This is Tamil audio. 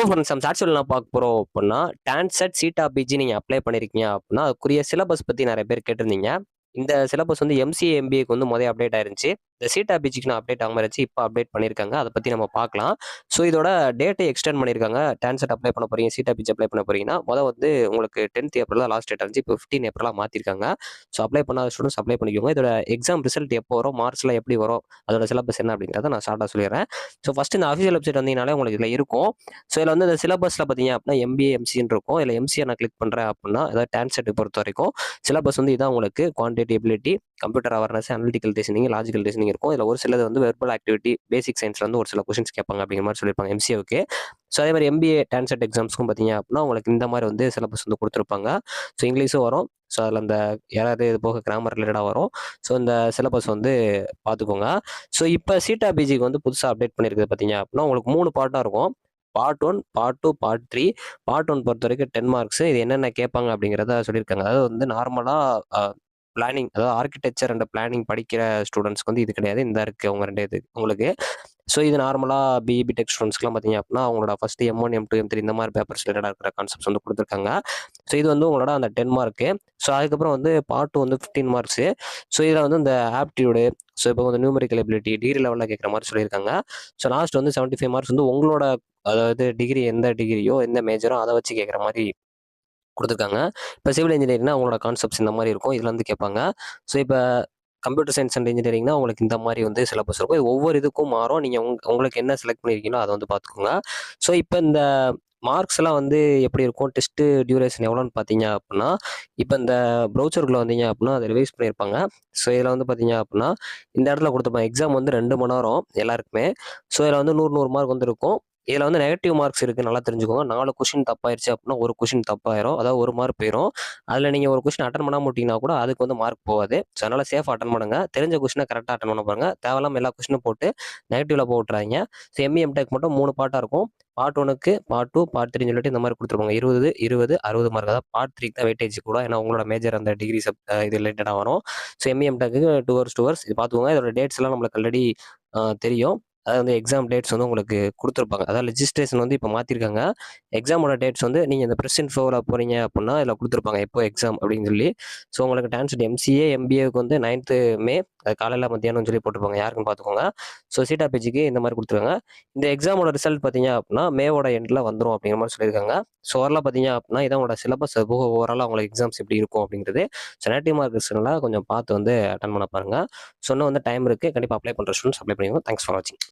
ஃப்ரெண்ட்ஸ் நம்ம சாட்சியில் என்ன பார்க்க போறோம் அப்படின்னா, டான்செட் சீட்டா பிஜி நீங்க அப்ளை பண்ணியிருக்கீங்க அப்படின்னா, அதுக்குரிய சிலபஸ் பத்தி நெறைய பேர் கேட்டிருந்தீங்க. இந்த சிலபஸ் வந்து எம்சிஏ, எம்பிஏக்கு வந்து மொதல்ல அப்டேட் ஆயிருந்துச்சு. இந்த சீட்டா பிஜிக்கு நான் அப்டேட் ஆகாம இருந்துச்சு. இப்ப அப்டேட் பண்ணியிருக்காங்க. அத பத்தி நம்ம பார்க்கலாம். ஸோ இதோட டேட்ட எக்ஸ்டெண்ட் பண்ணியிருக்காங்க. டான்செட் அப்ளை பண்ண போறீங்க, சீட்டா பிஜி அப்ளை பண்ண போறீங்கன்னா, வந்து உங்களுக்கு 10த் ஏப்ரல் தான் லாஸ்ட் டேட் இருந்துச்சு. இப்போ 15 ஏப்ரலா மாத்திருக்காங்க. ஸோ அப்ளை பண்ணாத ஸ்டூடண்ட்ஸ் அப்ளை பண்ணிக்கோங்க. இதோட எக்ஸாம் ரிசல்ட் எப்போ வரும்? மார்ச்ல எப்படி வரும்? அதோட சிலபஸ் என்ன அப்படிங்கிறத நான் ஷார்ட்டா சொல்லிடுறேன். ஸோ ஃபர்ஸ்ட் இந்த அஃபிஷியல் வெப்சைட் வந்தீங்கனாலே உங்களுக்கு இதுல இருக்கும். ஸோ இதில வந்து இந்த சிலபஸ்ல பார்த்தீங்க அப்படின்னா, எம்பிஏ, எம்சின்னு இருக்கும். இதில எம்சிஏ நான் கிளிக் பண்றேன் அப்படின்னா, அதாவது டான்செட் பொறுத்தவரைக்கும் சிலபஸ் வந்து இதான் உங்களுக்கு quantity ability, computer awareness, analytical reasoning, logical reasoning இருக்கும். இதில ஒரு சிலது வந்து வெர்பல் ஆக்டிவிட்டி, பேசிக் சயின்ஸ்ல வந்து ஒரு சில கொஸ்டின்ஸ் கேட்பாங்க அப்படிங்கிற மாரி சொல்லியிருப்பாங்க எம்சிஏவுக்கு. ஸோ அதே மாரி எம்பிஏ டான்செட் எக்ஸாம்ஸ்க்கும் பார்த்தீங்க அப்படின்னா, உங்களுக்கு இந்த மாரி வந்து சிலபஸ் வந்து குடுத்துருப்பாங்க. ஸோ இங்கிலீஷும் வரும். ஸோ அதில அந்த எரர் இது போக கிராமர் ரிலேட்டடா வரும். ஸோ இந்த சிலபஸ் வந்து பார்த்துக்கோங்க. ஸோ இப்ப சீட்டா பிஜிக்கு வந்து புதுசா அப்டேட் பண்ணியிருக்குது பார்த்தீங்க அப்படின்னா, உங்களுக்கு 3 பார்ட்டா இருக்கும். Part 1, part 2, part 3. பார்ட் 1 பொறுத்தவரைக்கும் 10 மார்க்ஸ். இது என்னென்ன கேட்பாங்க அப்படிங்கிறத சொல்லியிருக்காங்க. அதாவது வந்து நார்மலா அ பிளானிங் அதாவது ஆர்க்கிடெக்சர் அண்ட் பிளானிங் படிக்கிற ஸ்டூடண்ட்ஸ்க்கு வந்து இது கிடையாது. இந்த இருக்கு உங்க 2 இது உங்களுக்கு. ஸோ இது நார்மலா பிஇ, பிடெக் ஸ்டூடண்ட்ஸ்க்குலாம் பார்த்தீங்க அப்படின்னா, அவங்களோட ஃபர்ஸ்ட் எம்1, எம்2, எம்3 இந்த மாரி பேப்பர்ஸ் ரிலேட்டடா இருக்கிற கான்செப்ட்ஸ் வந்து குடுத்துருக்காங்க. ஸோ இது வந்து உங்களோட அந்த 10 மார்க்கு. ஸோ அதுக்கப்புறம் வந்து பார்ட் 2 வந்து 15 மார்க்ஸு. ஸோ இதில வந்து இந்த ஆப்டிட்யூடு, ஸோ இப்போ வந்து நியூமெரிக்கல் எபிலிட்டி, டிகிரி லெவல்ல கேட்கிற மாரி சொல்லியிருக்காங்க. ஸோ லாஸ்ட் வந்து 75 மார்க்ஸ் வந்து உங்களோட அதாவது டிகிரி எந்த டிகிரியோ, எந்த மேஜரோ அத வச்சு கேட்கிற மாரி குடுத்துருக்காங்க. இப்ப சிவில் இன்ஜினியரிங்னா உங்களோட கான்செப்ட்ஸ் இந்த மாரி இருக்கும். இதுல வந்து கேட்பாங்க. ஸோ இப்ப கம்ப்யூட்டர் சயன்ஸ் அண்ட் இன்ஜினியரிங்னா உங்களுக்கு இந்த மாரி வந்து சிலபஸ் இருக்கும். இது ஒவ்வொரு இதுக்கும் மாறும். நீங்க உங்களுக்கு என்ன செலக்ட் பண்ணியிருக்கீங்களோ அத வந்து பார்த்துக்கோங்க. ஸோ இப்ப இந்த மார்க்ஸ்லாம் வந்து எப்படி இருக்கும்? டெஸ்ட் டியூரேஷன் எவ்வளோன்னு பார்த்தீங்க அப்புட்ன்னா, இப்ப இந்த ப்ரௌச்சர்குள்ள வந்தீங்க அப்புட்ன்னா, அத ரிவைஸ் பண்ணியிருப்பாங்க. ஸோ இதுல வந்து பார்த்தீங்க அப்புட்ன்னா, இந்த இடத்துல குடுத்துருப்பாங்க. எக்ஸாம் வந்து 2 மணி நேரம் எல்லாருக்குமே. ஸோ இதுல வந்து 100, 100 மார்க் வந்து இருக்கும். இதுல வந்து நெகட்டிவ் மார்க்ஸ் இருக்கு. நல்லா தெரிஞ்சுக்கோங்க. 4 கொஸ்டின் தப்பாயிருச்சு அப்புட்ன்னா, 1 கொஸ்டின் தப்பாயிரும். அதாவது 1 மார்க் போயிரும். அதுல நீங்க ஒரு கொஸ்டின் அட்டெண்ட் பண்ணாம விட்டீங்கன்னா கூட அதுக்கு வந்து மார்க் போகாது. ஸோ அதனால சேஃபா அட்டெண்ட் பண்ணுங்க. தெரிஞ்ச கொஸ்டின கரெக்ட்டா அட்டெண்ட் பண்ண பாருங்க. தேவையில்லாம எல்லா கொஸ்டினும் போட்டு நெகட்டிவ்ல போ விட்டுறாதீங்க. ஸோ எம்.இ, எம்.டெக் மட்டும் 3 பார்ட்டா இருக்கும். பார்ட் 1க்கு, பார்ட் 2, பார்ட் 3ன்னு சொல்லிட்டு இந்த மாரி குடுத்துருப்பாங்க. 20, 20, 60 மார்க். அதாவது பார்ட் 3க்கு தான் வெயிட்டேஜ் கூட. ஏன்னா உங்களோட மேஜர் அந்த டிகிரி இது ரிலேட்டடா வரும். ஸோ எம்.இ, எம்.டெக்கு 2 ஹவர்ஸ், 2 ஹவர்ஸ். இது பார்த்துக்கோங்க. இதோட டேட்ஸ்லாம் நம்மளுக்கு ஆல்ரெடி தெரியும். அதாவது வந்து எக்ஸாம் டேட்ஸ் வந்து உங்களுக்கு குடுத்துருப்பாங்க. அதாவது ரெஜிஸ்ட்ரேஷன் வந்து இப்ப மாத்திருக்காங்க. எக்ஸாமோட டேட்ஸ் வந்து நீங்க இந்த பிரஸ் இன்ஃபோல போறீங்க அப்புட்ன்னா, இதுல குடுத்துருப்பாங்க. எப்போ எக்ஸாம் அப்படின்னு சொல்லி. ஸோ உங்களுக்கு டான்செட் எம்சிஏ, எம்பிஏக்கு வந்து 9த் மே காலையில, மத்தியானம்னு சொல்லி போட்டுருப்பாங்க. யாருக்குன்னு பார்த்துக்கோங்க. ஸோ சீட்டா பேஜுக்கு இந்த மாரி குடுத்துருக்காங்க. இந்த எக்ஸாமோட ரிசல்ட் பார்த்தீங்க அப்புட்ன்னா, மேவோட எண்ட்ல வந்துரும் அப்படிங்கிற மாரி சொல்லியிருக்காங்க. ஸோ ஓவராலா பார்த்தீங்க அப்புட்ன்னா, இதான் உங்களோட சிலபஸ். அது போக ஓவராலா உங்களுக்கு எக்ஸாம்ஸ் எப்படி இருக்கும் அப்படிங்கிறது. ஸோ நெகட்டிவ் மார்க்ஸ்னால கொஞ்சம் பார்த்து வந்து அட்டெண்ட் பண்ண பாருங்க. ஸோ இன்னும் வந்து டைம் இருக்கு. கண்டிப்பா அப்ளை பண்ற ஸ்டூடண்ட்ஸ் அப்ளை பண்ணிக்கோங்க. தேங்க்ஸ் ஃபார் வாட்சிங்.